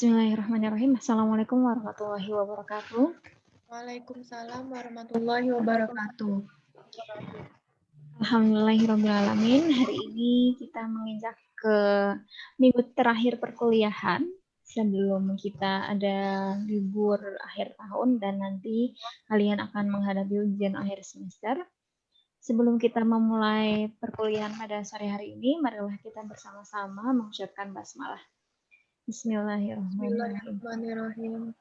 Bismillahirrahmanirrahim. Assalamualaikum warahmatullahi wabarakatuh. Waalaikumsalam warahmatullahi wabarakatuh. Alhamdulillahirrahmanirrahim. Hari ini kita menginjak ke minggu terakhir perkuliahan sebelum kita ada libur akhir tahun dan nanti kalian akan menghadapi ujian akhir semester. Sebelum kita memulai perkuliahan pada sore hari ini, marilah kita bersama-sama mengucapkan basmalah. Bismillahirrahmanirrahim. Bismillahirrahmanirrahim.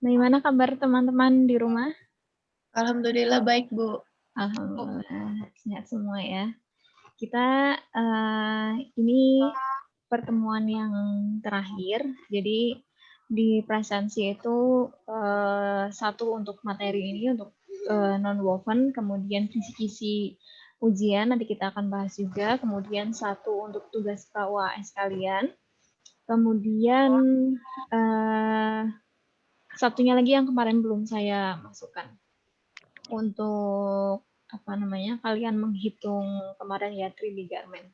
Bagaimana kabar teman-teman di rumah? Alhamdulillah baik, Bu. Alhamdulillah sehat semua ya. Kita ini pertemuan yang terakhir. Jadi di presensi itu satu untuk materi ini untuk non-woven, kemudian kisi-kisi ujian nanti kita akan bahas juga, kemudian satu untuk tugas KUAS kalian, kemudian satunya lagi yang kemarin belum saya masukkan untuk kalian menghitung kemarin ya 3D garment.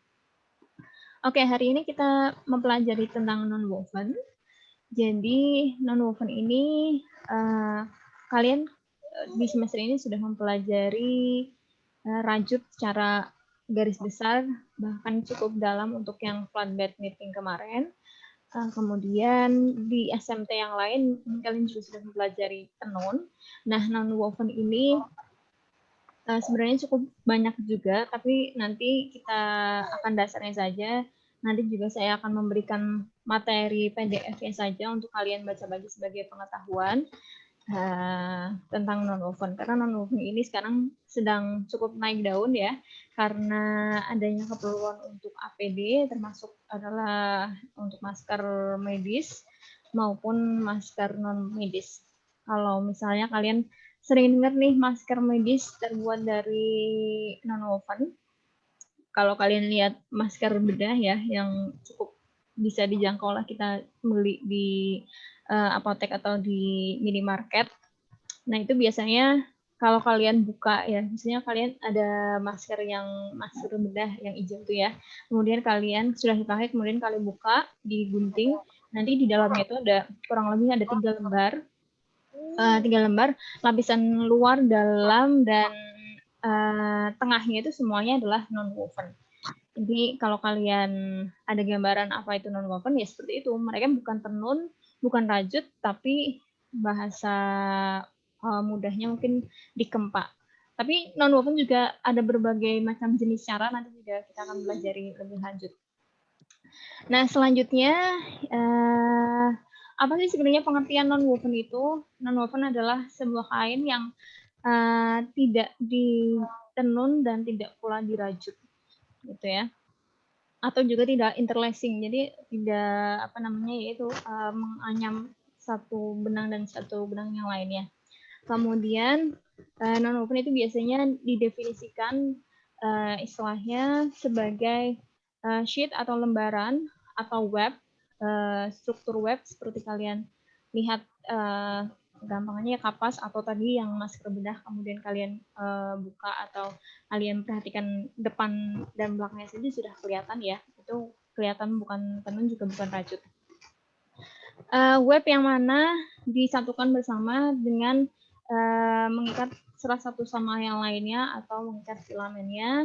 Oke, hari ini kita mempelajari tentang non-woven. Jadi non-woven ini kalian di semester ini sudah mempelajari rajut secara garis besar, bahkan cukup dalam untuk yang flatbed knitting kemarin. Kemudian di SMT yang lain kalian juga sudah mempelajari tenun. Nah, non-woven ini sebenarnya cukup banyak juga, tapi nanti kita akan dasarnya saja. Nanti juga saya akan memberikan materi PDF-nya saja untuk kalian baca-baca sebagai pengetahuan tentang non-woven. Karena non-woven ini sekarang sedang cukup naik daun ya, karena adanya keperluan untuk APD, termasuk adalah untuk masker medis maupun masker non-medis. Kalau misalnya kalian sering dengar nih masker medis terbuat dari non-woven. Kalau kalian lihat masker bedah ya yang cukup bisa dijangkau lah kita beli di apotek atau di minimarket. Nah itu biasanya kalau kalian buka ya, misalnya kalian ada masker bedah yang hijau itu ya. Kemudian kalian sudah dipakai, kemudian kalian buka, digunting. Nanti di dalamnya itu ada kurang lebih ada 3 lembar. 3 lembar, lapisan luar, dalam, dan tengahnya itu semuanya adalah non-woven. Jadi kalau kalian ada gambaran apa itu non-woven, ya seperti itu. Mereka bukan tenun, bukan rajut, tapi bahasa mudahnya mungkin dikempak. Tapi non-woven juga ada berbagai macam jenis cara, nanti juga kita akan pelajari lebih lanjut. Nah, selanjutnya apa sih sebenarnya pengertian non-woven itu? Non-woven adalah sebuah kain yang tidak ditenun dan tidak pula dirajut, gitu ya. Atau juga tidak interlacing, jadi tidak menganyam satu benang dan satu benang yang lainnya. Kemudian non-woven itu biasanya didefinisikan istilahnya sebagai sheet atau lembaran atau web, struktur web seperti kalian lihat gampangnya kapas atau tadi yang masker bedah kemudian kalian buka atau kalian perhatikan depan dan belakangnya saja sudah kelihatan ya, itu kelihatan bukan tenun juga bukan rajut. Web yang mana disatukan bersama dengan mengikat salah satu sama yang lainnya atau mengikat filamennya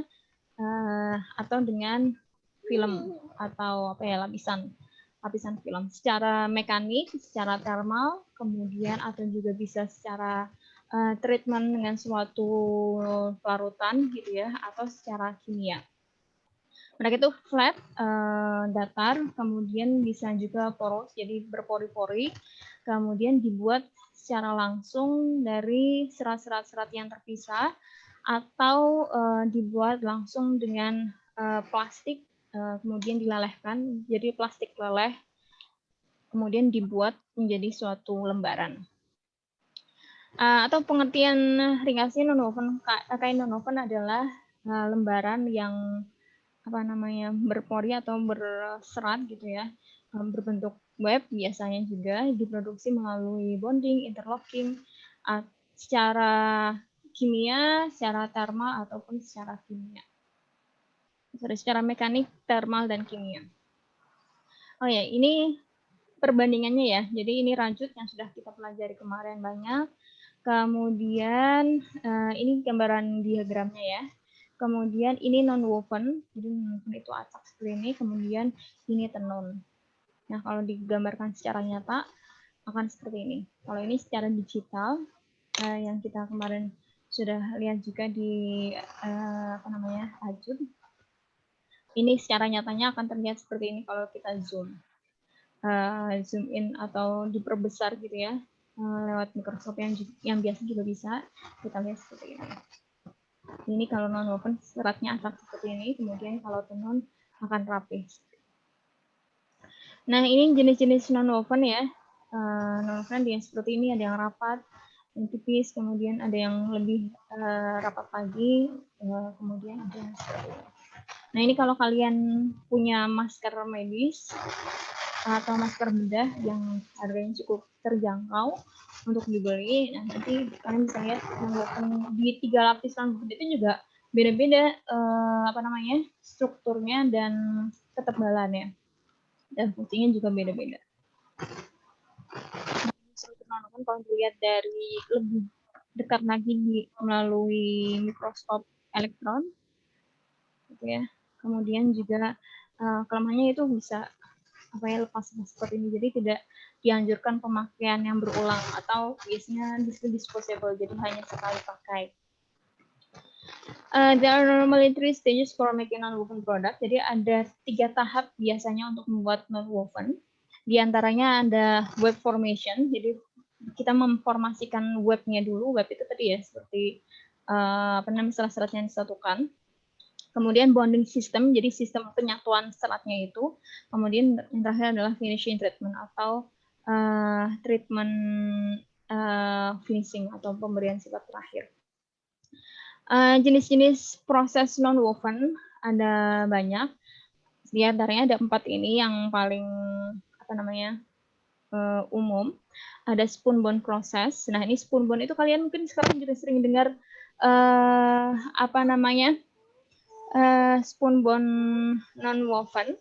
atau dengan film atau lapisan film secara mekanik, secara thermal, kemudian atau juga bisa secara treatment dengan suatu larutan gitu ya, atau secara kimia. Mereka itu flat, datar, kemudian bisa juga poros, jadi berpori-pori, kemudian dibuat secara langsung dari serat-serat yang terpisah, atau dibuat langsung dengan plastik, kemudian dilelehkan, jadi plastik leleh, kemudian dibuat menjadi suatu lembaran. Atau pengertian ringkasnya non-woven, kain non-woven adalah lembaran yang berpori atau berserat gitu ya, berbentuk web, biasanya juga diproduksi melalui bonding, interlocking, secara kimia, secara thermal ataupun secara kimia. Secara mekanik, thermal dan kimia. Oh ya, ini perbandingannya ya. Jadi ini rajut yang sudah kita pelajari kemarin banyak. Kemudian ini gambaran diagramnya ya. Kemudian ini non-woven, jadi non-woven itu acak seperti ini. Kemudian ini tenun. Nah, kalau digambarkan secara nyata akan seperti ini. Kalau ini secara digital, yang kita kemarin sudah lihat juga di rajut. Ini secara nyatanya akan terlihat seperti ini kalau kita zoom in atau diperbesar gitu ya, lewat mikroskop yang biasa juga bisa kita lihat seperti ini. Ini kalau non-woven seratnya akan seperti ini, kemudian kalau tenun akan rapih. Nah, ini jenis-jenis non-woven ya. Non-woven yang seperti ini, ada yang rapat, yang tipis, kemudian ada yang lebih rapat lagi, kemudian ada yang seperti ini. Nah, ini kalau kalian punya masker medis atau masker bedah yang harganya cukup terjangkau untuk dibeli, nah nanti kalian bisa lihat di 3 lapis non-woven itu juga beda-beda strukturnya dan ketebalannya, dan fungsinya juga beda-beda. Non-woven kalau dilihat dari lebih dekat lagi melalui mikroskop elektron, gitu ya. Kemudian juga kelemahannya itu bisa lepas seperti ini, jadi tidak dianjurkan pemakaian yang berulang atau biasanya disposable, jadi hanya sekali pakai. There are normally 3 stages for making non-woven product. Jadi ada 3 tahap biasanya untuk membuat non-woven. Di antaranya ada web formation, jadi kita memformasikan webnya dulu. Web itu tadi ya seperti serat-serat yang disatukan. Kemudian bonding system, jadi sistem penyatuan seratnya itu. Kemudian yang terakhir adalah finishing treatment atau treatment finishing atau pemberian sifat terakhir. Jenis-jenis proses non-woven ada banyak. Di antaranya ada 4 ini yang paling umum. Ada spoon bond process. Nah, ini spoon bond itu kalian mungkin sekarang juga sering dengar spoon bond non-woven.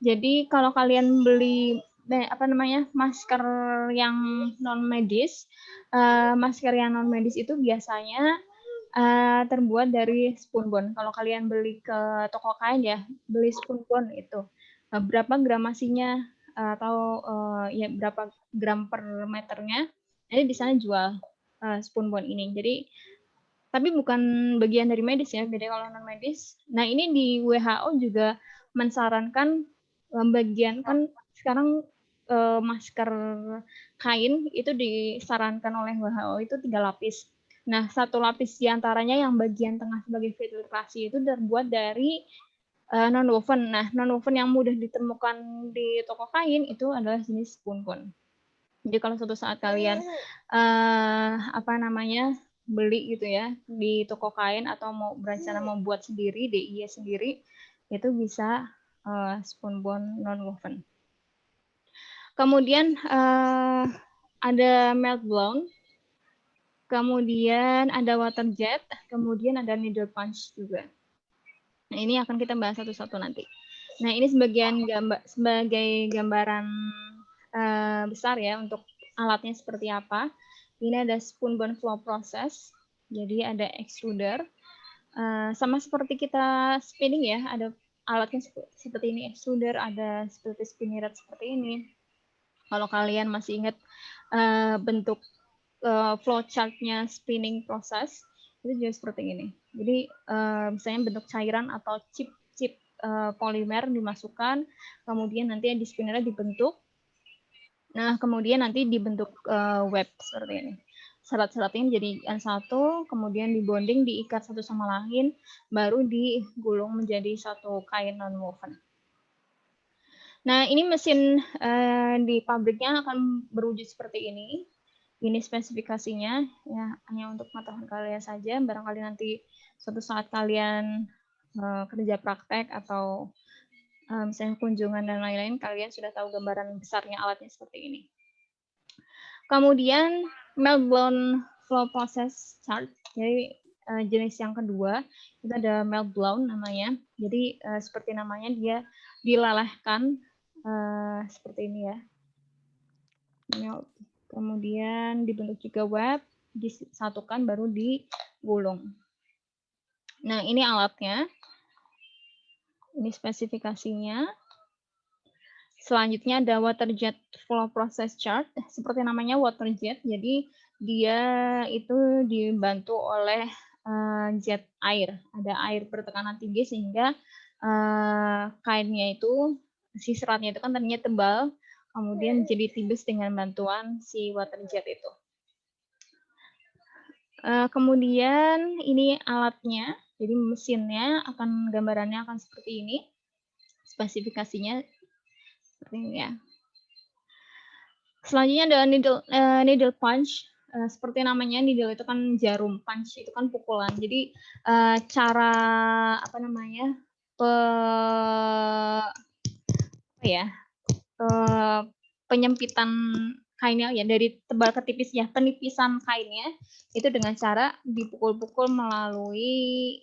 Jadi kalau kalian beli masker yang non medis, itu biasanya terbuat dari spoon bond. Kalau kalian beli ke toko kain ya, beli spoon bond itu berapa gramasinya atau ya berapa gram per meternya, jadi di sana jual spoon bond ini. Jadi tapi bukan bagian dari medis ya, beda kalau non medis. Nah, ini di WHO juga mensarankan bagian, kan sekarang masker kain itu disarankan oleh WHO itu 3 lapis. Nah, 1 lapis diantaranya yang bagian tengah sebagai filtrasi itu terbuat dari non-woven. Nah, non-woven yang mudah ditemukan di toko kain itu adalah jenis spoon bond. Jadi kalau suatu saat kalian beli gitu ya di toko kain atau mau berencana membuat sendiri, DIY sendiri, itu bisa spoon bond non-woven. Kemudian ada melt blown, kemudian ada water jet, kemudian ada needle punch juga. Nah, ini akan kita bahas satu-satu nanti. Nah, ini sebagai gambaran besar ya untuk alatnya seperti apa. Ini ada spoon bond flow process. Jadi ada extruder. Sama seperti kita spinning ya, ada alatnya seperti ini, extruder, ada seperti spinneret seperti ini. Kalau kalian masih ingat bentuk flowchart-nya spinning process, itu juga seperti ini. Jadi misalnya bentuk cairan atau chip polimer dimasukkan, kemudian nanti di spinnernya dibentuk. Nah, kemudian nanti dibentuk web seperti ini. Serat-serat ini jadi satu, kemudian dibonding, diikat satu sama lain, baru digulung menjadi satu kain non-woven. Nah, ini mesin di pabriknya akan berwujud seperti ini. Ini spesifikasinya, ya hanya untuk pengetahuan kalian saja. Barangkali nanti suatu saat kalian kerja praktek atau misalnya kunjungan dan lain-lain, kalian sudah tahu gambaran besarnya alatnya seperti ini. Kemudian melt blown flow process chart. Jadi jenis yang kedua itu ada melt blown namanya. Jadi seperti namanya dia dilelehkan seperti ini ya. Kemudian dibentuk juga web, disatukan baru digulung. Nah, ini alatnya. Ini spesifikasinya. Selanjutnya ada water jet flow process chart. Seperti namanya water jet, jadi dia itu dibantu oleh jet air. Ada air bertekanan tinggi sehingga kainnya itu, si seratnya itu kan tadinya tebal, kemudian jadi tipis dengan bantuan si water jet itu. Kemudian ini alatnya, jadi mesinnya gambarannya akan seperti ini, spesifikasinya seperti ini ya. Selanjutnya ada needle punch. Seperti namanya, needle itu kan jarum, punch itu kan pukulan. Jadi cara apa namanya penyempitan kainnya ya dari tebal ke tipis ya, penipisan kainnya itu dengan cara dipukul-pukul melalui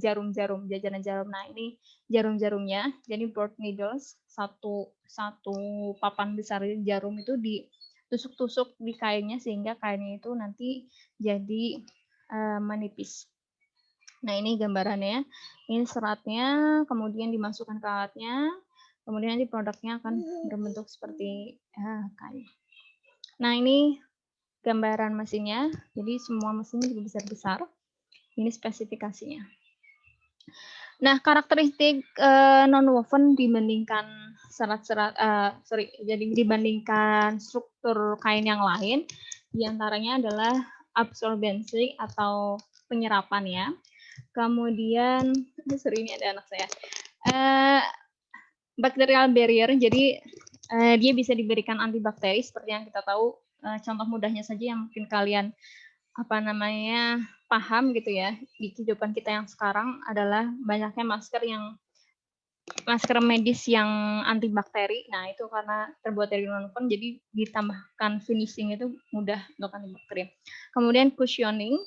jarum-jarum, jajanan jarum. Nah, ini jarum-jarumnya, jadi board needles, satu papan besar jarum itu ditusuk-tusuk di kainnya sehingga kainnya itu nanti jadi menipis. Nah, ini gambarannya. Ini seratnya, kemudian dimasukkan ke alatnya, kemudian nanti produknya akan berbentuk seperti kain. Nah, ini gambaran mesinnya. Jadi semua mesinnya juga besar-besar. Ini spesifikasinya. Nah, karakteristik non-woven dibandingkan dibandingkan struktur kain yang lain, diantaranya adalah absorbensi atau penyerapan ya. Kemudian, ini ada anak saya. Bacterial barrier, jadi dia bisa diberikan antibakteri seperti yang kita tahu. Contoh mudahnya saja yang mungkin kalian paham gitu ya di kehidupan kita yang sekarang adalah banyaknya masker medis yang antibakteri. Nah, itu karena terbuat dari non-woven, jadi ditambahkan finishing itu mudah untuk antibakteri. Kemudian cushioning,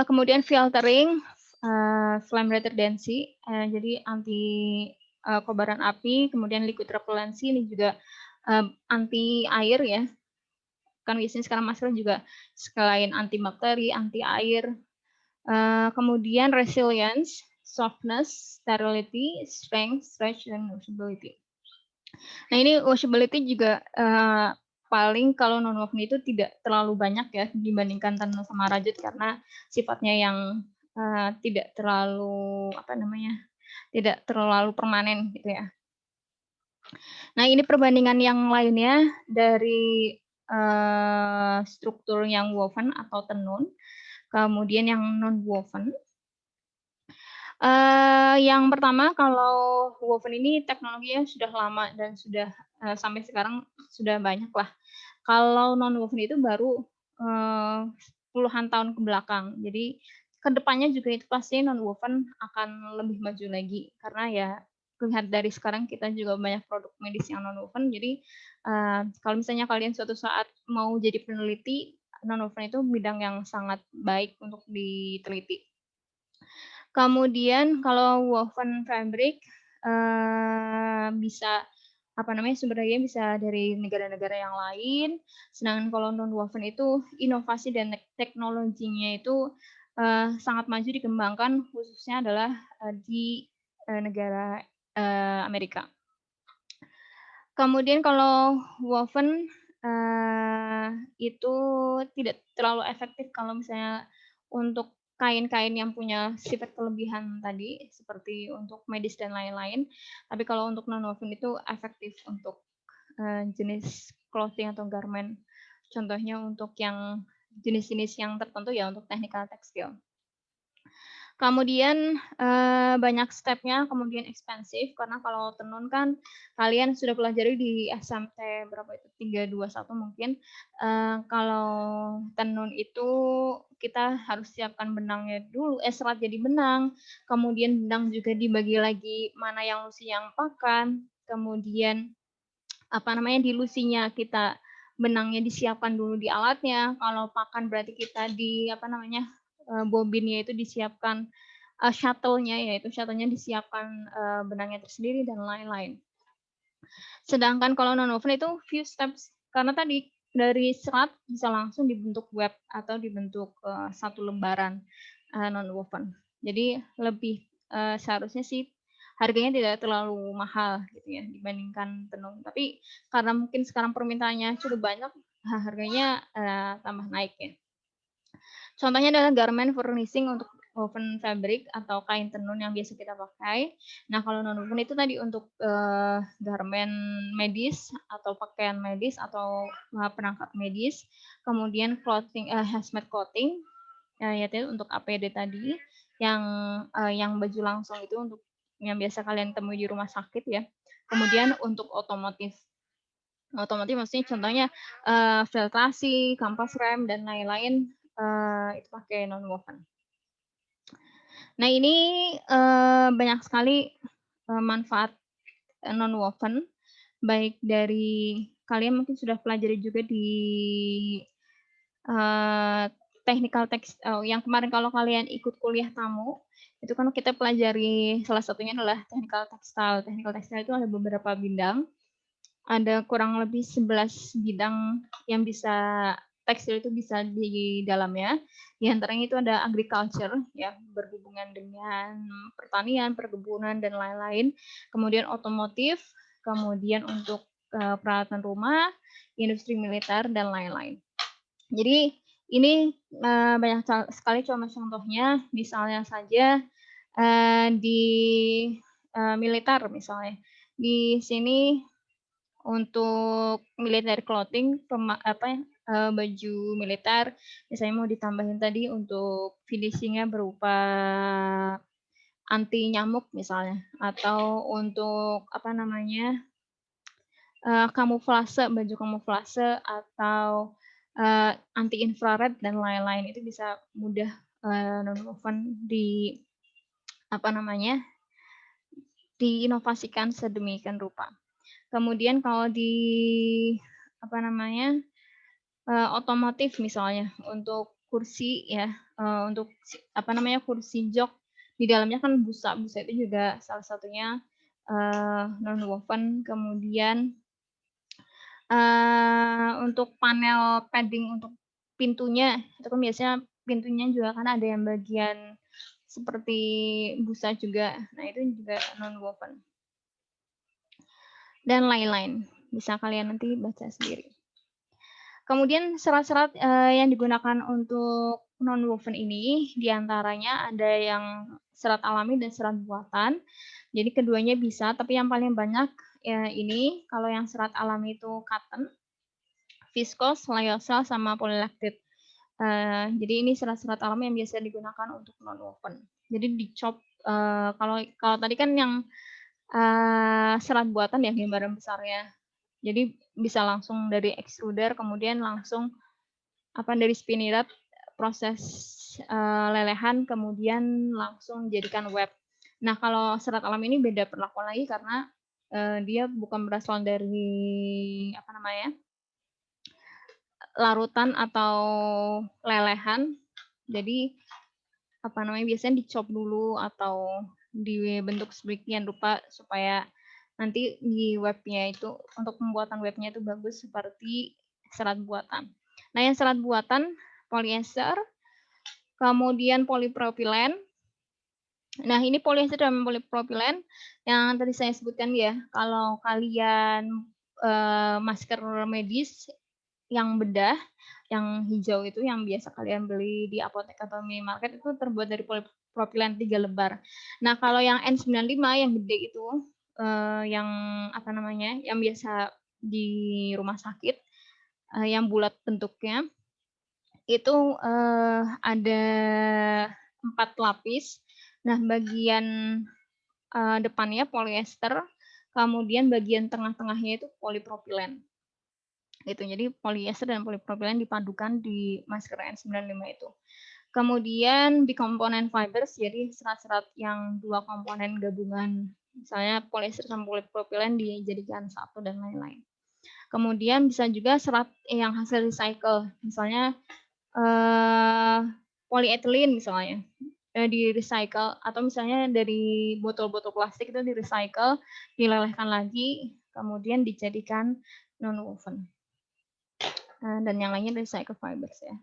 kemudian filtering, flame retardancy, jadi anti kobaran api, kemudian liquid repellency, ini juga anti air ya. Kan biasanya sekarang masker juga selain anti bakteri, anti air. Kemudian resilience, softness, sterility, strength, stretch, dan washability. Nah, ini washability juga paling kalau non-woven itu tidak terlalu banyak ya dibandingkan tenun sama rajut karena sifatnya yang tidak terlalu tidak terlalu permanen gitu ya. Nah, ini perbandingan yang lainnya dari struktur yang woven atau tenun, kemudian yang non-woven. Yang pertama, kalau woven ini teknologinya sudah lama dan sudah sampai sekarang sudah banyak lah. Kalau non-woven itu baru puluhan tahun ke belakang. Jadi kedepannya juga itu pasti non-woven akan lebih maju lagi karena ya lihat dari sekarang kita juga banyak produk medis yang non-woven. Jadi kalau misalnya kalian suatu saat mau jadi peneliti, non-woven itu bidang yang sangat baik untuk diteliti. Kemudian kalau woven fabric bisa sumber daya bisa dari negara-negara yang lain. Sedangkan kalau non-woven itu inovasi dan teknologinya itu sangat maju dikembangkan, khususnya adalah di negara Amerika. Kemudian kalau woven itu tidak terlalu efektif kalau misalnya untuk kain-kain yang punya sifat kelebihan tadi, seperti untuk medis dan lain-lain. Tapi kalau untuk non-woven itu efektif untuk jenis clothing atau garment. Contohnya untuk yang jenis-jenis yang tertentu ya untuk technical textile. Kemudian banyak stepnya, kemudian ekspensif karena kalau tenun kan kalian sudah pelajari di SMT berapa itu 321 mungkin. Kalau tenun itu kita harus siapkan benangnya dulu, serat jadi benang, kemudian benang juga dibagi lagi mana yang lusi yang pakan, kemudian di lusinya kita benangnya disiapkan dulu di alatnya. Kalau pakan berarti kita bobinnya itu disiapkan shuttle-nya, yaitu shuttle-nya disiapkan benangnya tersendiri dan lain-lain. Sedangkan kalau non-woven itu few steps karena tadi dari serat bisa langsung dibentuk web atau dibentuk satu lembaran nonwoven. Jadi lebih seharusnya sih harganya tidak terlalu mahal gitu ya dibandingkan tenun. Tapi karena mungkin sekarang permintaannya cukup banyak, harganya tambah naik ya. Contohnya adalah garment furnishing untuk woven fabric atau kain tenun yang biasa kita pakai. Nah, kalau non-woven itu tadi untuk garment medis atau pakaian medis atau perangkat medis. Kemudian clothing, hazmat clothing, yaitu untuk APD tadi. Yang baju langsung itu untuk yang biasa kalian temui di rumah sakit ya. Kemudian untuk otomotif. Otomotif maksudnya contohnya filtrasi, kampas rem, dan lain-lain itu pakai non-woven. Nah ini banyak sekali manfaat non-woven, baik dari kalian mungkin sudah pelajari juga di technical text yang kemarin kalau kalian ikut kuliah tamu, itu kan kita pelajari salah satunya adalah technical textile. Technical textile itu ada beberapa bidang. Ada kurang lebih 11 bidang yang bisa tekstil itu bisa di dalamnya. Di antaranya itu ada agriculture ya, berhubungan dengan pertanian, perkebunan dan lain-lain. Kemudian otomotif, kemudian untuk peralatan rumah, industri militer dan lain-lain. Jadi ini banyak sekali contoh-contohnya, misalnya saja di militer misalnya. Di sini untuk military clothing, baju militer, misalnya mau ditambahin tadi untuk finishing-nya berupa anti nyamuk misalnya, atau untuk kamuflase, baju kamuflase atau anti infrared dan lain-lain itu bisa mudah non-woven diinovasikan sedemikian rupa. Kemudian kalau di otomotif misalnya untuk kursi ya, untuk kursi jok di dalamnya kan busa itu juga salah satunya non-woven. Kemudian untuk panel padding untuk pintunya itu kan biasanya pintunya juga kan ada yang bagian seperti busa juga. Nah itu juga non-woven. Dan lain-lain. Bisa kalian nanti baca sendiri. Kemudian serat-serat yang digunakan untuk non-woven ini diantaranya ada yang serat alami dan serat buatan. Jadi keduanya bisa, tapi yang paling banyak ini kalau yang serat alami itu cotton, viscose, lyocell, sama polylactic. Jadi ini serat-serat alami yang biasa digunakan untuk non-woven. Jadi dicop. Kalau tadi kan yang serat buatan ya gambaran besarnya. Jadi bisa langsung dari extruder, kemudian langsung dari spinning proses lelehan, kemudian langsung jadikan web. Nah kalau serat alam ini beda perlakuan lagi karena dia bukan berasal dari larutan atau lelehan. Jadi biasanya dicop dulu atau dibentuk sedemikian rupa supaya nanti di webnya itu untuk pembuatan webnya itu bagus seperti serat buatan. Nah yang serat buatan polyester, kemudian polipropilen. Nah ini polyester dan polipropilen yang tadi saya sebutkan ya. Kalau kalian masker medis yang bedah, yang hijau itu yang biasa kalian beli di apotek atau minimarket itu terbuat dari polipropilen 3 lembar. Nah, kalau yang N95 yang gede itu yang yang biasa di rumah sakit yang bulat bentuknya itu ada 4 lapis. Nah, bagian depannya polyester, kemudian bagian tengah-tengahnya itu polipropilen. Gitu. Jadi polyester dan polipropilen dipadukan di masker N95 itu. Kemudian bicomponent fibers, jadi serat-serat yang dua komponen gabungan, misalnya polyester sama polipropilen dijadikan satu dan lain-lain. Kemudian bisa juga serat yang hasil recycle, misalnya polyethylene misalnya di recycle, atau misalnya dari botol-botol plastik itu di recycle, dilelehkan lagi, kemudian dijadikan non-woven. dan yang lainnya recycle fibers ya.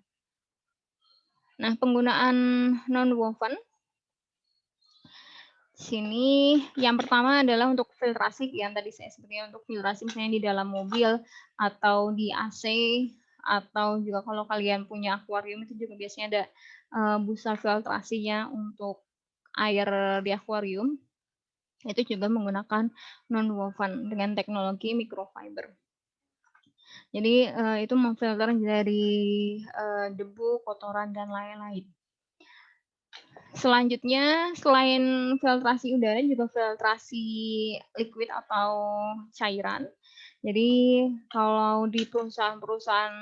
Nah, penggunaan nonwoven sini yang pertama adalah untuk filtrasi yang tadi saya sebutkan, untuk filtrasi misalnya di dalam mobil atau di AC, atau juga kalau kalian punya akuarium itu juga biasanya ada busa filtrasinya untuk air di akuarium. Itu juga menggunakan nonwoven dengan teknologi microfiber. Jadi itu memfilter dari debu, kotoran dan lain-lain. Selanjutnya, selain filtrasi udara, juga filtrasi liquid atau cairan. Jadi kalau di perusahaan-perusahaan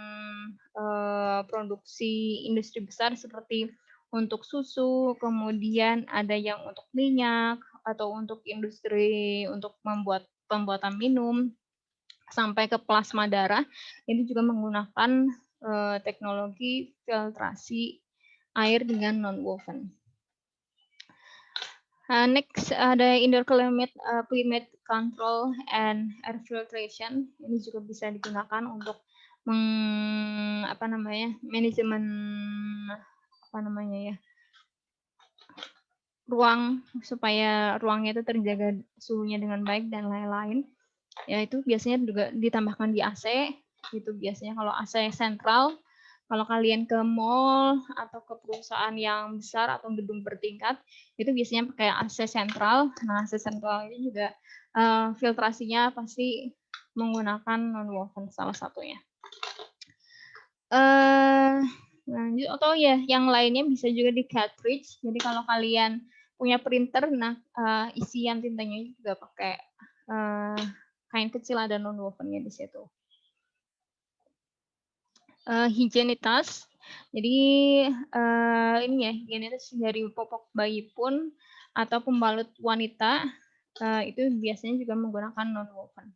produksi industri besar seperti untuk susu, kemudian ada yang untuk minyak, atau untuk industri untuk pembuatan minum, sampai ke plasma darah, ini juga menggunakan teknologi filtrasi air dengan nonwoven. Next ada indoor climate control and air filtration. Ini juga bisa digunakan untuk manajemen ruang supaya ruangnya itu terjaga suhunya dengan baik dan lain-lain. Ya itu biasanya juga ditambahkan di AC. Itu biasanya kalau AC sentral. Kalau kalian ke mall atau ke perusahaan yang besar atau gedung bertingkat, itu biasanya pakai AC sentral. Nah, AC sentral ini juga filtrasinya pasti menggunakan nonwoven salah satunya. Lanjut, atau ya yang lainnya bisa juga di cartridge. Jadi kalau kalian punya printer, nah isian tintanya juga pakai kain kecil, ada nonwovennya di situ. Higienitas. Jadi ini ya, higienitas dari popok bayi pun atau pembalut wanita itu biasanya juga menggunakan nonwoven.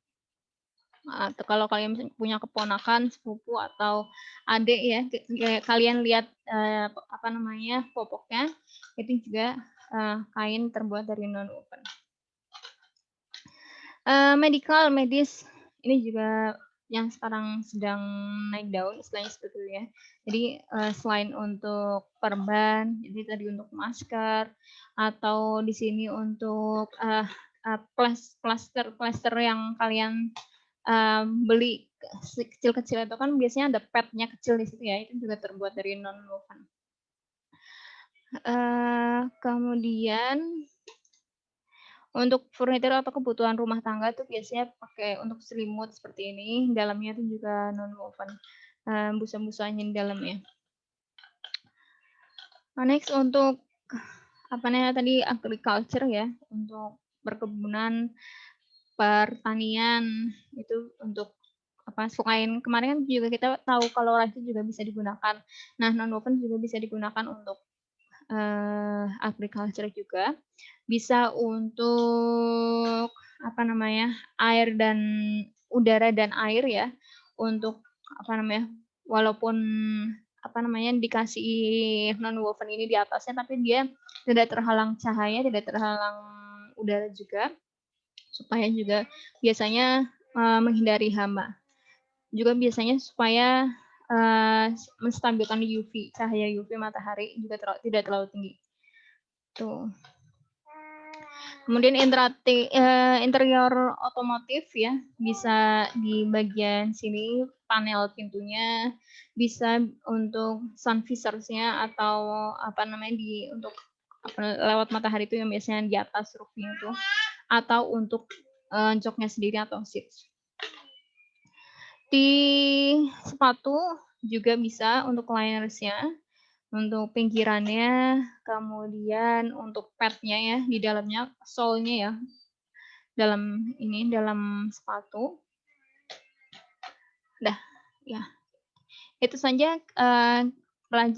Atau kalau kalian punya keponakan, sepupu atau adik ya, kalian lihat popoknya itu juga kain terbuat dari nonwoven. Medis ini juga yang sekarang sedang naik daun istilahnya sebetulnya. Jadi selain untuk perban, jadi tadi untuk masker, atau di sini untuk plaster yang kalian beli kecil-kecil itu kan biasanya ada padnya kecil di situ ya, itu juga terbuat dari nonwoven. Kemudian untuk furnitur atau kebutuhan rumah tangga tuh biasanya pakai untuk selimut seperti ini, dalamnya tuh juga nonwoven, busa-busanya di dalamnya. Next untuk tadi agriculture ya, untuk perkebunan, pertanian itu untuk selain kemarin kan juga kita tahu kalau rice juga bisa digunakan. Nah, nonwoven juga bisa digunakan untuk agriculture juga, bisa untuk air dan udara dan air ya, untuk walaupun dikasih nonwoven ini di atasnya, tapi dia tidak terhalang cahaya, tidak terhalang udara juga, supaya juga biasanya menghindari hama. Juga biasanya supaya menstabilkan UV, cahaya UV matahari juga tidak terlalu tinggi. Tuh. Kemudian interior otomotif ya, bisa di bagian sini panel pintunya, bisa untuk sun visors-nya atau untuk lewat matahari itu yang biasanya di atas roofing itu, atau untuk joknya sendiri atau seats. Di sepatu juga bisa untuk linersnya, untuk pinggirannya, kemudian untuk padnya ya di dalamnya, sole-nya ya, dalam sepatu. Dah, ya. Itu saja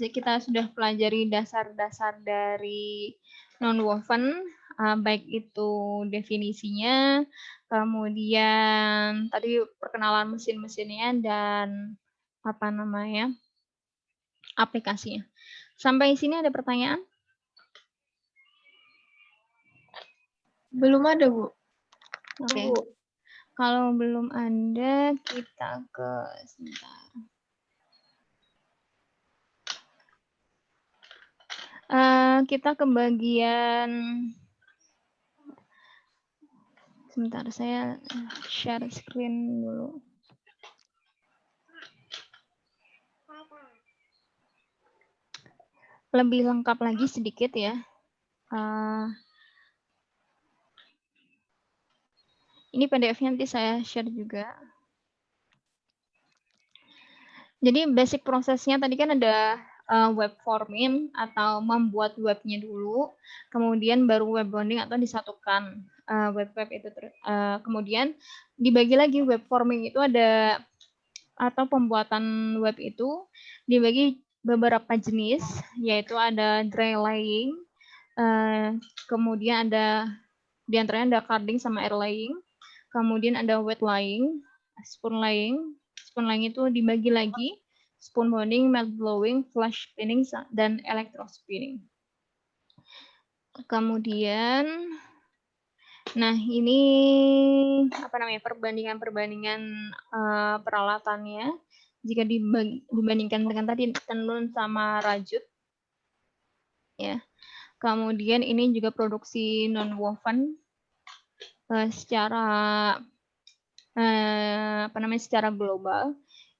kita sudah pelajari dasar-dasar dari nonwoven, baik itu definisinya, kemudian tadi perkenalan mesin-mesinnya dan aplikasinya. Sampai sini ada pertanyaan? Belum ada, Bu. Oke. Kalau belum ada, kita sebentar. kita ke bagian, sebentar saya share screen dulu. Lebih lengkap lagi sedikit ya. Ini PDF-nya nanti saya share juga. Jadi basic prosesnya tadi kan ada web forming atau membuat webnya dulu, kemudian baru web bonding atau disatukan web-web itu. Kemudian dibagi lagi web forming itu ada, atau pembuatan web itu dibagi beberapa jenis, yaitu ada dry laying, kemudian ada diantaranya ada carding sama air laying, kemudian ada wet laying, spoon laying. Spoon laying itu dibagi lagi, spoon bonding, melt blowing, flash spinning, dan electro spinning. Kemudian, nah ini apa namanya, perbandingan peralatannya jika dibandingkan dengan tadi tenun sama rajut, ya. Kemudian ini juga produksi non-woven secara secara global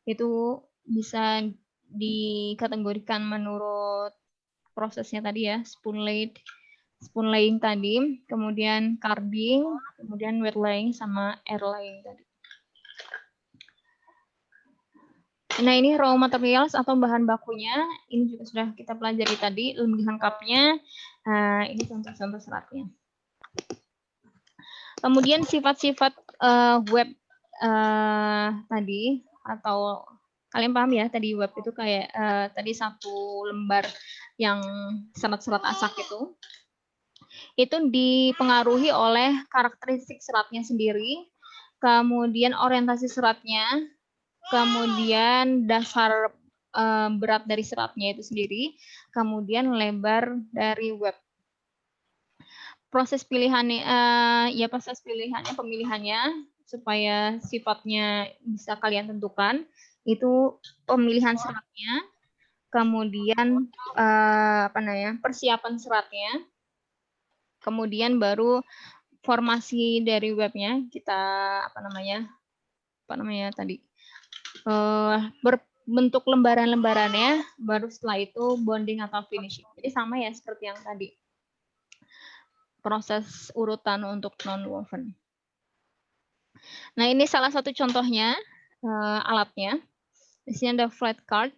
itu bisa dikategorikan menurut prosesnya tadi ya, spoon laying tadi, kemudian carding, kemudian wet laying sama air laying tadi. Nah, ini raw materials atau bahan bakunya, ini juga sudah kita pelajari tadi lebih lengkapnya. Ini contoh-contoh seratnya. Kemudian sifat-sifat web tadi, atau kalian paham ya, tadi web itu kayak tadi satu lembar yang serat-serat asak itu dipengaruhi oleh karakteristik seratnya sendiri, kemudian orientasi seratnya, kemudian dasar berat dari seratnya itu sendiri, kemudian lebar dari web. Proses pilihannya, pemilihannya supaya sifatnya bisa kalian tentukan, itu pemilihan seratnya, kemudian persiapan seratnya, kemudian baru formasi dari webnya kita berbentuk lembaran-lembarannya, baru setelah itu bonding atau finishing. Jadi sama ya seperti yang tadi, proses urutan untuk non-woven. Nah, ini salah satu contohnya alatnya. Di sini ada flat card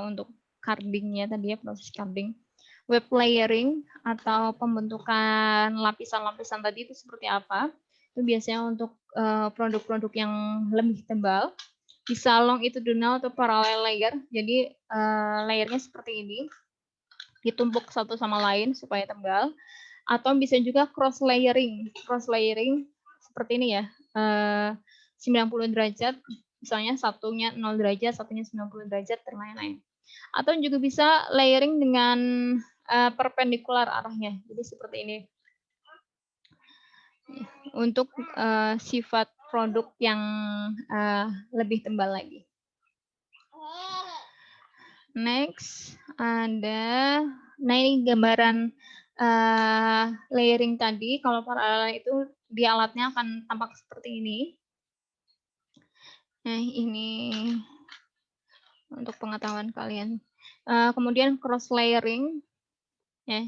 untuk cardingnya tadi ya, proses carding. Web layering atau pembentukan lapisan-lapisan tadi itu seperti apa? Itu biasanya untuk produk-produk yang lebih tebal. Bisa longitudinal atau parallel layer. Jadi layernya seperti ini, ditumpuk satu sama lain supaya tebal. Atau bisa juga cross layering. Cross layering seperti ini ya, 90 derajat, misalnya satunya 0 derajat, satunya 90 derajat, dan lain-lain. Atau juga bisa layering dengan perpendikular arahnya, jadi seperti ini. Untuk sifat produk yang lebih tebal lagi. Next, ada, nah ini gambaran layering tadi. Kalau paralel itu di alatnya akan tampak seperti ini. Nah, ini untuk pengetahuan kalian. Kemudian cross layering, ya,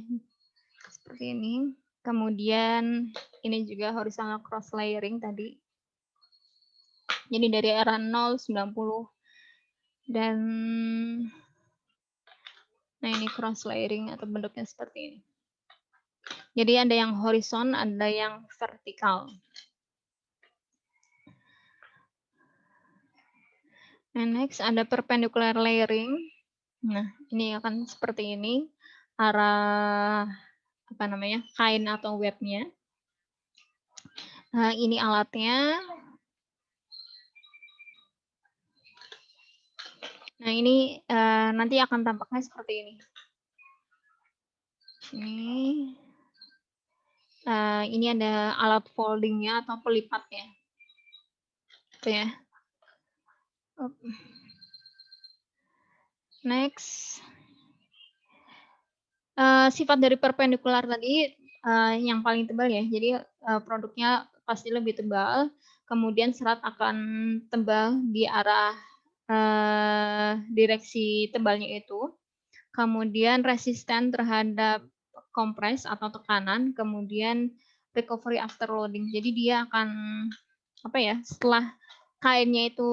seperti ini. Kemudian ini juga horizontal cross layering tadi. Jadi dari arah 0, 90, dan nah ini cross layering atau bentuknya seperti ini. Jadi ada yang horizon, ada yang vertikal. And next ada perpendicular layering. Nah, ini akan seperti ini arah kain atau webnya. Nah, ini alatnya. Nah, ini nanti akan tampaknya seperti ini. Ini ada alat foldingnya atau pelipatnya. Itu ya. Next. Sifat dari perpendikular tadi, yang paling tebal ya, jadi, produknya pasti lebih tebal, kemudian serat akan tebal di arah, direksi tebalnya itu, kemudian resisten terhadap kompres atau tekanan, kemudian recovery after loading. Jadi dia akan, apa ya, setelah kainnya itu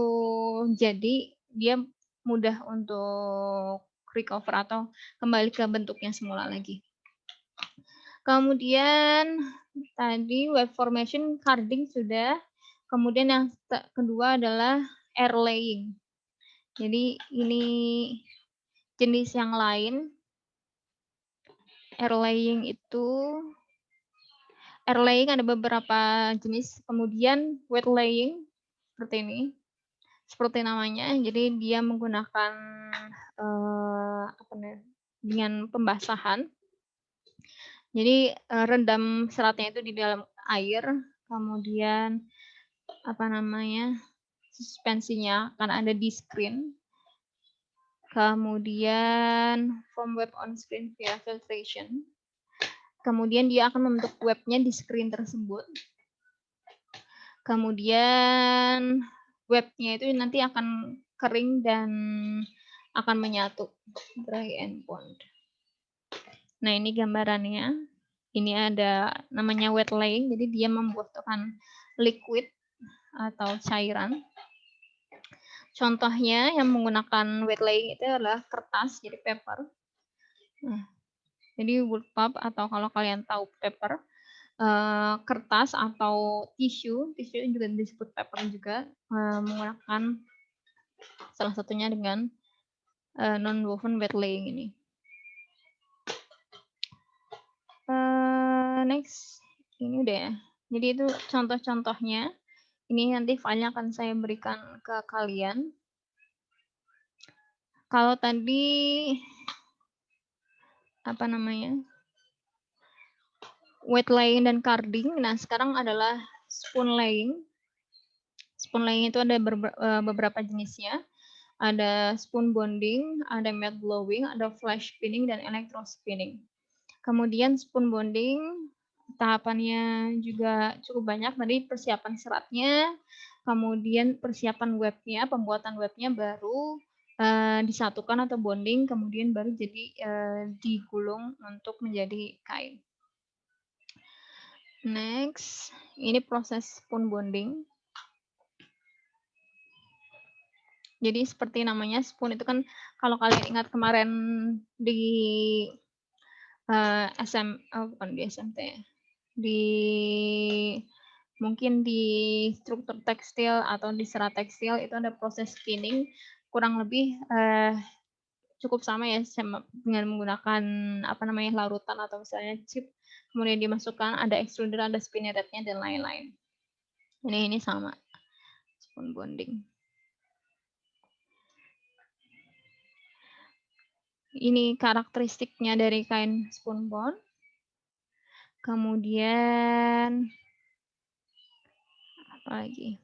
jadi, dia mudah untuk recover atau kembali ke bentuknya semula lagi. Kemudian tadi web formation, carding sudah, kemudian yang kedua adalah air laying. Jadi ini jenis yang lain. Air laying ada beberapa jenis, kemudian wet laying seperti ini, seperti namanya. Jadi dia menggunakan, dengan pembasahan. Jadi, rendam seratnya itu di dalam air, kemudian, suspensinya akan ada di screen, kemudian foam web on screen via filtration, kemudian dia akan membentuk webnya di screen tersebut. Kemudian webnya itu nanti akan kering dan akan menyatu, dry and bond. Nah, ini gambarannya. Ini ada namanya wet laying, jadi dia membutuhkan liquid atau cairan. Contohnya yang menggunakan wet laying itu adalah kertas, jadi paper. Nah, jadi wood pulp atau kalau kalian tahu paper, kertas atau tisu juga disebut paper juga, menggunakan salah satunya dengan non-woven wet laying ini. Next, ini udah ya. Jadi itu contoh-contohnya. Ini nanti filenya akan saya berikan ke kalian. Kalau tadi wet laying dan carding, nah sekarang adalah spoon laying. Spoon laying itu ada beberapa jenisnya. Ada spoon bonding, ada matte blowing, ada flash spinning, dan electro spinning. Kemudian spoon bonding, tahapannya juga cukup banyak. Tadi persiapan seratnya, kemudian persiapan webnya, pembuatan webnya baru disatukan atau bonding, kemudian baru jadi digulung untuk menjadi kain. Next, ini proses spoon bonding. Jadi seperti namanya spoon itu kan kalau kalian ingat kemarin di bukan di SMT ya, mungkin di struktur tekstil atau di serat tekstil itu ada proses spinning, kurang lebih cukup sama ya dengan menggunakan larutan atau misalnya chip, kemudian dimasukkan, ada extruder, ada spinneretnya dan lain-lain. Ini sama spoon bonding. Ini karakteristiknya dari kain spoon bond. Kemudian apa lagi?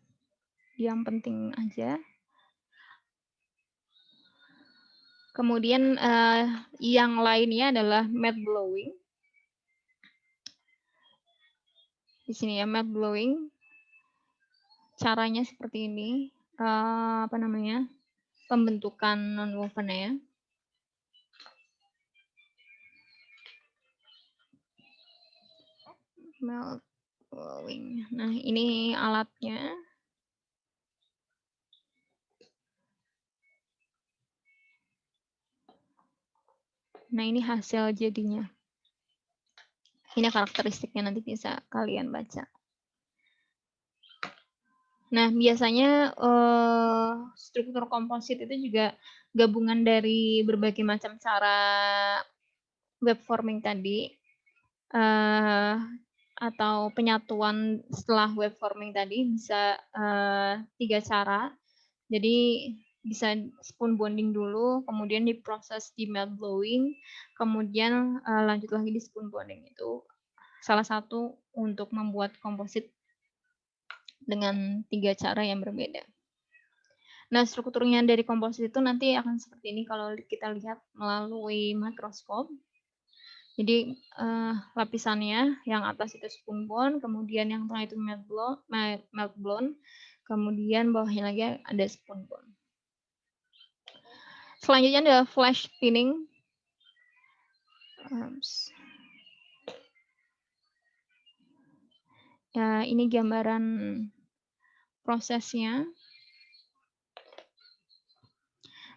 Yang penting aja. Kemudian yang lainnya adalah matte blowing. Di sini ya matte blowing. Caranya seperti ini. Pembentukan non-woven ya. Matte blowing. Nah, ini alatnya. Nah, ini hasil jadinya. Ini karakteristiknya, nanti bisa kalian baca. Nah, biasanya struktur komposit itu juga gabungan dari berbagai macam cara web forming tadi, atau penyatuan setelah web forming tadi bisa 3 cara. Jadi bisa spoon bonding dulu, kemudian diproses di matte blowing, kemudian lanjut lagi di spoon bonding. Itu salah satu untuk membuat komposit dengan 3 cara yang berbeda. Nah, strukturnya dari komposit itu nanti akan seperti ini kalau kita lihat melalui mikroskop. Jadi lapisannya yang atas itu spun bond, kemudian yang tengah itu melt blown, kemudian bawahnya lagi ada spun bond. Selanjutnya ada flash spinning. Ya, ini gambaran prosesnya.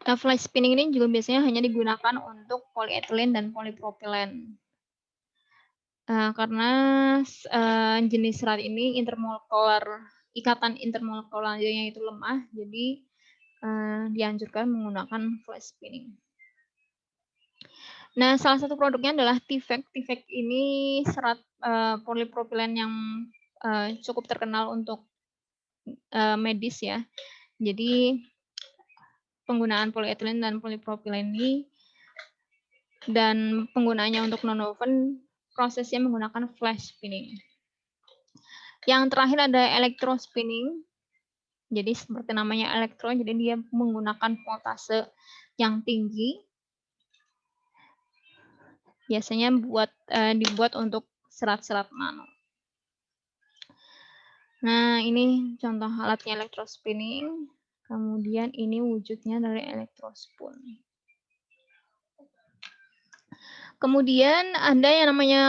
Nah, flash spinning ini juga biasanya hanya digunakan untuk polyethylene dan polypropylen. Karena jenis serat ini ikatan intermolekularnya itu lemah, jadi dianjurkan menggunakan flash spinning. Nah, salah satu produknya adalah T-Vec. T-Vec ini serat polypropylen yang cukup terkenal untuk medis ya. Jadi penggunaan polyethylene dan polypropylen ini dan penggunaannya untuk nonwoven prosesnya menggunakan flash spinning. Yang terakhir ada electrospinning. Jadi seperti namanya elektro, jadi dia menggunakan voltase yang tinggi. Biasanya dibuat untuk serat-serat nano. Nah, ini contoh alatnya electrospinning. Kemudian ini wujudnya dari electrospoon. Kemudian ada yang namanya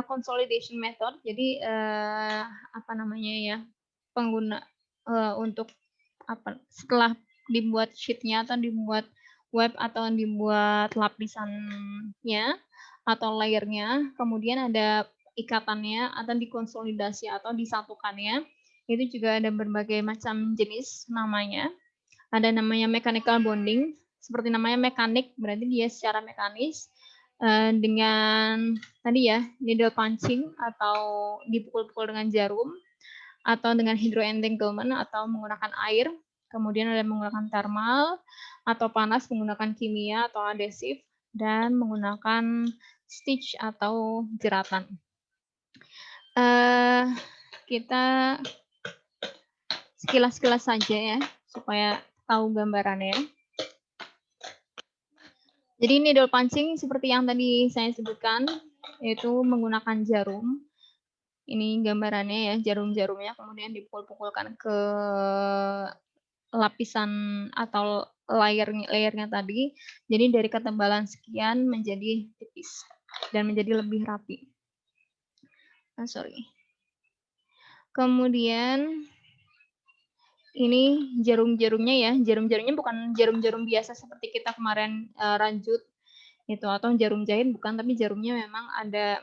consolidation method. Jadi apa namanya ya, pengguna untuk apa setelah dibuat sheet-nya atau dibuat web atau dibuat lapisannya atau layer-nya, kemudian ada ikatannya atau dikonsolidasi atau disatukannya. Itu juga ada berbagai macam jenis namanya. Ada namanya mechanical bonding, seperti namanya mekanik, berarti dia secara mekanis dengan tadi ya needle punching atau dipukul-pukul dengan jarum, atau dengan hydroentanglement atau menggunakan air, kemudian ada menggunakan thermal atau panas menggunakan kimia atau adesif, dan menggunakan stitch atau jeratan. Kita sekilas-sekilas saja ya supaya tahu gambarannya. Jadi needle punching seperti yang tadi saya sebutkan, yaitu menggunakan jarum. Ini gambarannya ya, jarum-jarumnya kemudian dipukul-pukulkan ke lapisan atau layernya tadi. Jadi dari ketebalan sekian menjadi tipis dan menjadi lebih rapi. Kemudian ini jarum-jarumnya ya, jarum-jarumnya bukan jarum-jarum biasa seperti kita kemarin ranjut itu atau jarum jahit, bukan, tapi jarumnya memang ada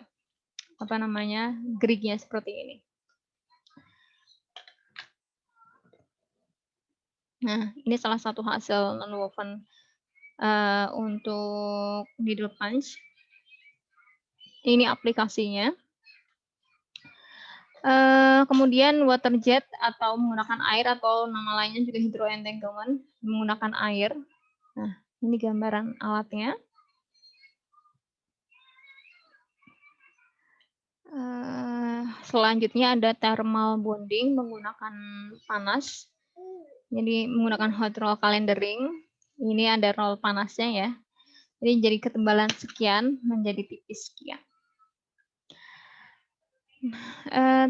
apa namanya gerignya seperti ini. Nah, ini salah satu hasil nonwoven untuk needle punch. Ini aplikasinya. Kemudian water jet atau menggunakan air atau nama lainnya juga hydroentanglement menggunakan air. Nah, ini gambaran alatnya. Selanjutnya ada thermal bonding menggunakan panas. Jadi menggunakan hot roll calendering. Ini ada roll panasnya ya. Jadi ketebalan sekian menjadi tipis sekian.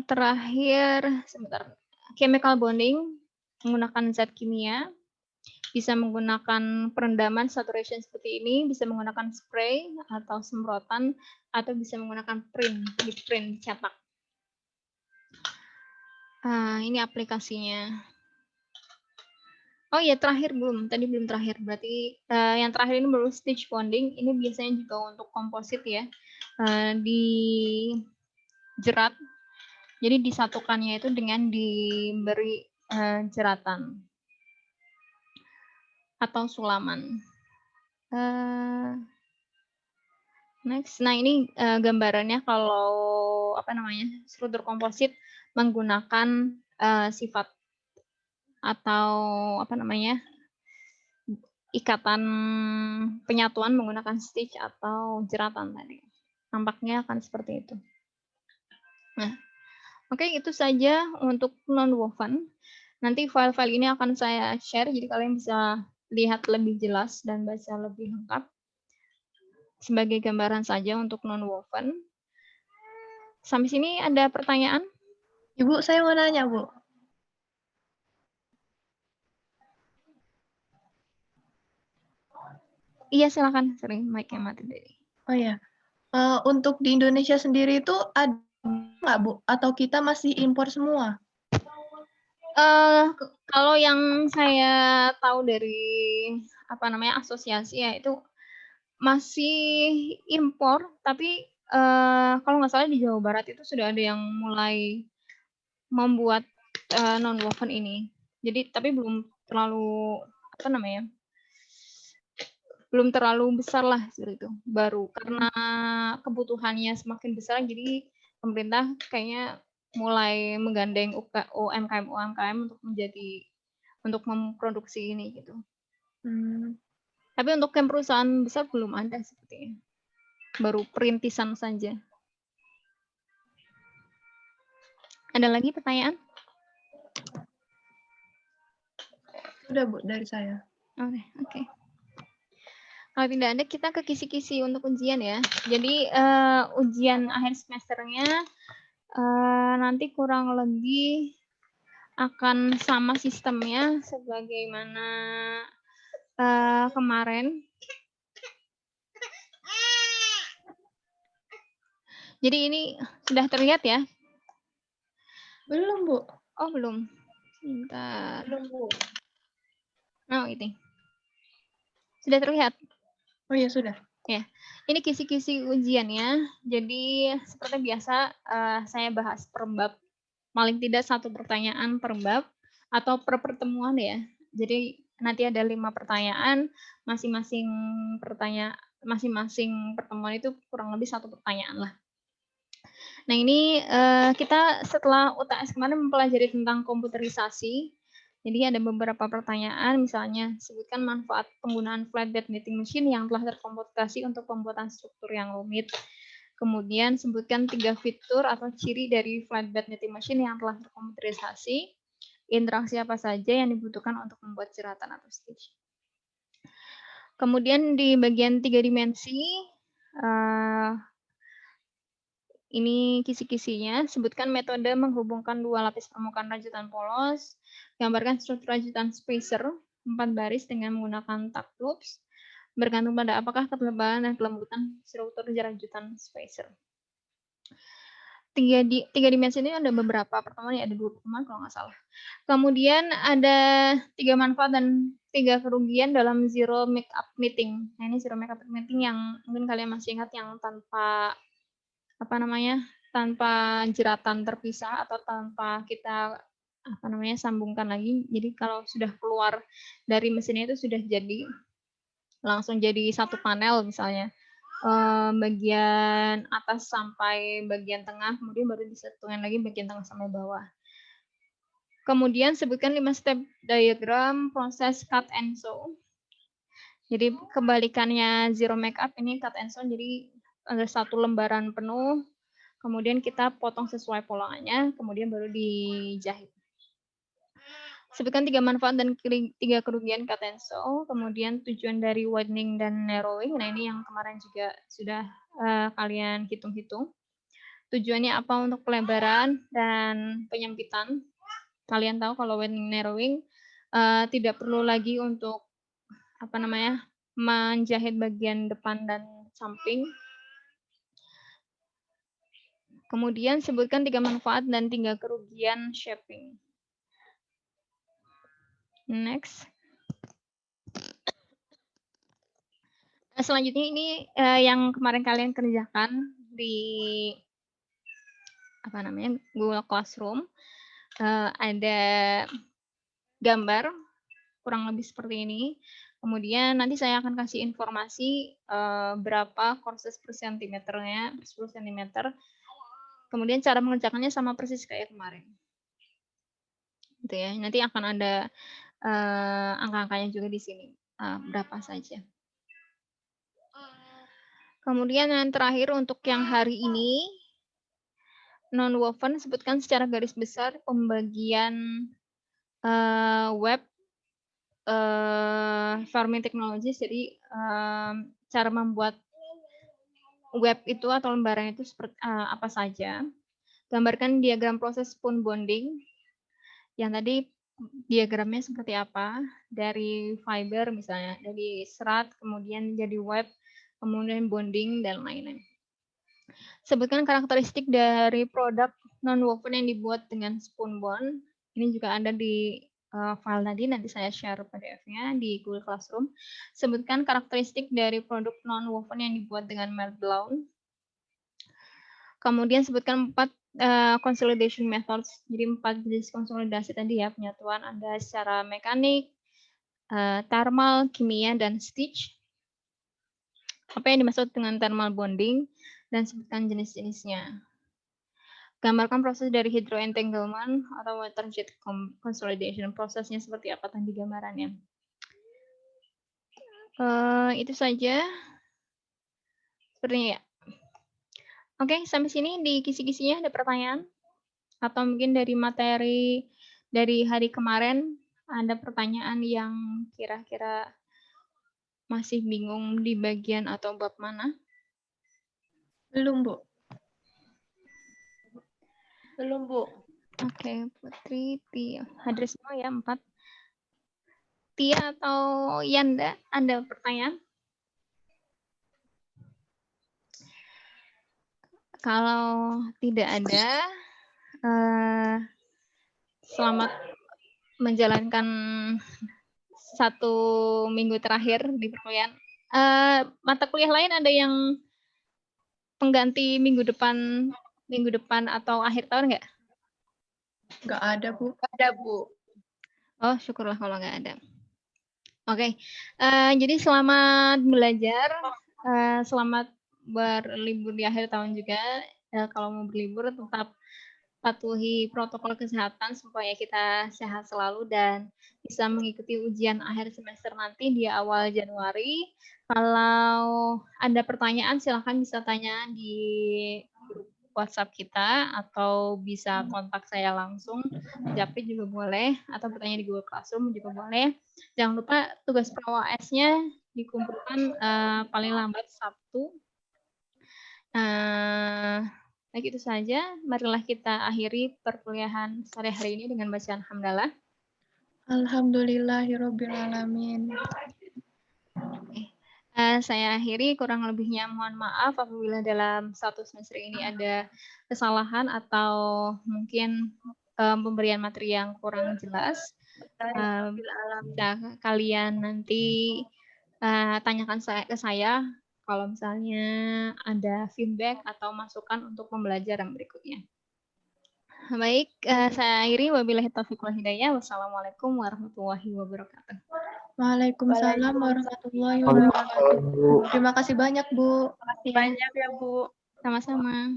Terakhir, sebentar. Chemical bonding menggunakan zat kimia. Bisa menggunakan perendaman saturation seperti ini, bisa menggunakan spray atau semprotan, atau bisa menggunakan print, dicetak. Ini aplikasinya. Oh iya, terakhir belum. Tadi belum terakhir. Berarti yang terakhir ini baru stitch bonding. Ini biasanya juga untuk komposit ya. Di jerat. Jadi disatukannya itu dengan diberi jeratan atau sulaman. Next, nah ini gambarannya kalau apa namanya struktur komposit menggunakan sifat atau apa namanya ikatan penyatuan menggunakan stitch atau jeratan tadi. Nampaknya akan seperti itu. Nah, oke, itu saja untuk nonwoven. Nanti file-file ini akan saya share, jadi kalian bisa lihat lebih jelas dan baca lebih lengkap. sebagai gambaran saja untuk nonwoven. Sampai sini ada pertanyaan? Ibu, saya mau nanya, Bu. Iya, silakan. Sering mic-nya mati tadi. Oh ya, untuk di Indonesia sendiri itu ada nggak, Bu? Atau kita masih impor semua? Kalau yang saya tahu dari asosiasi ya itu masih impor, tapi kalau nggak salah di Jawa Barat itu sudah ada yang mulai membuat nonwoven ini. Jadi tapi belum terlalu belum terlalu besar lah seperti itu. Baru karena kebutuhannya semakin besar, jadi pemerintah kayaknya mulai menggandeng UMKM untuk memproduksi ini gitu. Tapi untuk yang perusahaan besar belum ada sepertinya. Baru perintisan saja. Ada lagi pertanyaan? Sudah, Bu, dari saya. Oke. Kalau tidak ada, kita ke kisi-kisi untuk ujian ya. Jadi ujian akhir semesternya nanti kurang lebih akan sama sistemnya sebagaimana kemarin. Jadi ini sudah terlihat ya? Belum, Bu. Oh, belum. Sebentar. Belum, Bu. Oh, ini. Sudah terlihat? Oh ya, sudah. Ya, ini kisi-kisi ujiannya. Jadi seperti biasa saya bahas per bab, paling tidak 1 pertanyaan per bab atau per pertemuan ya. Jadi nanti ada 5 pertanyaan, masing-masing pertemuan itu kurang lebih 1 pertanyaan lah. Nah ini kita setelah UTS kemarin mempelajari tentang komputerisasi. Jadi ada beberapa pertanyaan, misalnya sebutkan manfaat penggunaan flatbed knitting machine yang telah terkomputasi untuk pembuatan struktur yang rumit. Kemudian sebutkan 3 fitur atau ciri dari flatbed knitting machine yang telah terkomputerisasi. Interaksi apa saja yang dibutuhkan untuk membuat jeratan atau stitch. Kemudian di bagian 3 dimensi, ini kisi-kisinya, sebutkan metode menghubungkan 2 lapis permukaan rajutan polos, gambarkan struktur rajutan spacer 4 baris dengan menggunakan tuck loops, bergantung pada apakah ketebalan dan kelembutan struktur rajutan spacer. 3 dimensi ini ada beberapa pertemuan, ya ada 2 pertemuan kalau nggak salah. Kemudian ada 3 manfaat dan 3 kerugian dalam zero makeup knitting. Nah ini zero makeup knitting yang mungkin kalian masih ingat, yang tanpa tanpa jeratan terpisah atau tanpa kita sambungkan lagi. Jadi kalau sudah keluar dari mesinnya itu sudah langsung jadi satu panel misalnya. Bagian atas sampai bagian tengah, kemudian baru disatukan lagi bagian tengah sampai bawah. Kemudian sebutkan 5 step diagram proses cut and sew. Jadi kebalikannya zero makeup ini cut and sew, jadi ada 1 lembaran penuh, kemudian kita potong sesuai polangannya, kemudian baru dijahit. Sebutkan 3 manfaat dan 3 kerugian cut and sew, kemudian tujuan dari widening dan narrowing. Nah ini yang kemarin juga sudah kalian hitung-hitung. Tujuannya apa untuk pelebaran dan penyempitan. Kalian tahu kalau widening narrowing tidak perlu lagi untuk menjahit bagian depan dan samping. Kemudian sebutkan 3 manfaat dan 3 kerugian shaping. Next. Selanjutnya ini yang kemarin kalian kerjakan di Google Classroom. Ada gambar kurang lebih seperti ini. Kemudian nanti saya akan kasih informasi berapa courses per sentimeternya, 10 cm. Kemudian cara mengerjakannya sama persis kayak kemarin. Gitu ya. Nanti akan ada angka-angkanya juga di sini, berapa saja. Kemudian yang terakhir untuk yang hari ini, non-woven, sebutkan secara garis besar pembagian web farming technologies. Jadi cara membuat web itu atau lembaran itu seperti apa saja. Gambarkan diagram proses spoon bonding. Yang tadi diagramnya seperti apa, dari fiber misalnya, dari serat, kemudian jadi web, kemudian bonding, dan lain-lain. Sebutkan karakteristik dari produk non-woven yang dibuat dengan spoon bond. Ini juga ada di file nanti saya share PDF-nya di Google Classroom. Sebutkan karakteristik dari produk non-woven yang dibuat dengan melt blown. Kemudian sebutkan 4 consolidation methods. Jadi 4 jenis konsolidasi tadi ya, penyatuan ada secara mekanik, thermal, kimia, dan stitch. Apa yang dimaksud dengan thermal bonding dan sebutkan jenis-jenisnya. Gambarkan proses dari hydroentanglement atau water jet consolidation. Prosesnya seperti apa tadi gambarannya. Itu saja. Sepertinya ya. Oke, sampai sini di kisi-kisinya ada pertanyaan? Atau mungkin dari materi dari hari kemarin ada pertanyaan yang kira-kira masih bingung di bagian atau bab mana? Belum, Bu. Belum, Bu. Oke, Putri, Tia. Hadir semua ya, 4. Tia atau Yanda, ada pertanyaan? Kalau tidak ada, selamat menjalankan 1 minggu terakhir di perkuliahan. Mata kuliah lain ada yang pengganti minggu depan atau akhir tahun nggak? Nggak ada, Bu. Nggak ada, Bu. Oh, syukurlah kalau nggak ada. Oke, jadi selamat belajar, selamat berlibur di akhir tahun juga. Kalau mau berlibur tetap patuhi protokol kesehatan supaya kita sehat selalu dan bisa mengikuti ujian akhir semester nanti di awal Januari. Kalau ada pertanyaan silahkan bisa tanya di grup WhatsApp kita atau bisa kontak saya langsung, Japri juga boleh, atau bertanya di Google Classroom juga boleh. Jangan lupa tugas ProAS-nya dikumpulkan paling lambat Sabtu. Baik, itu saja. Marilah kita akhiri perkuliahan sore hari ini dengan bacaan hamdalah. Alhamdulillahirrabbilalamin. Saya akhiri, kurang lebihnya mohon maaf apabila dalam 1 semester ini ada kesalahan atau mungkin pemberian materi yang kurang jelas. Kalian nanti tanyakan ke saya kalau misalnya ada feedback atau masukan untuk pembelajar yang berikutnya. Baik, saya akhiri. Wabillahi taufiq wal hidayah. Wassalamualaikum warahmatullahi wabarakatuh. Waalaikumsalam warahmatullahi wabarakatuh. Terima kasih banyak, Bu. Terima kasih banyak ya, Bu. Sama-sama.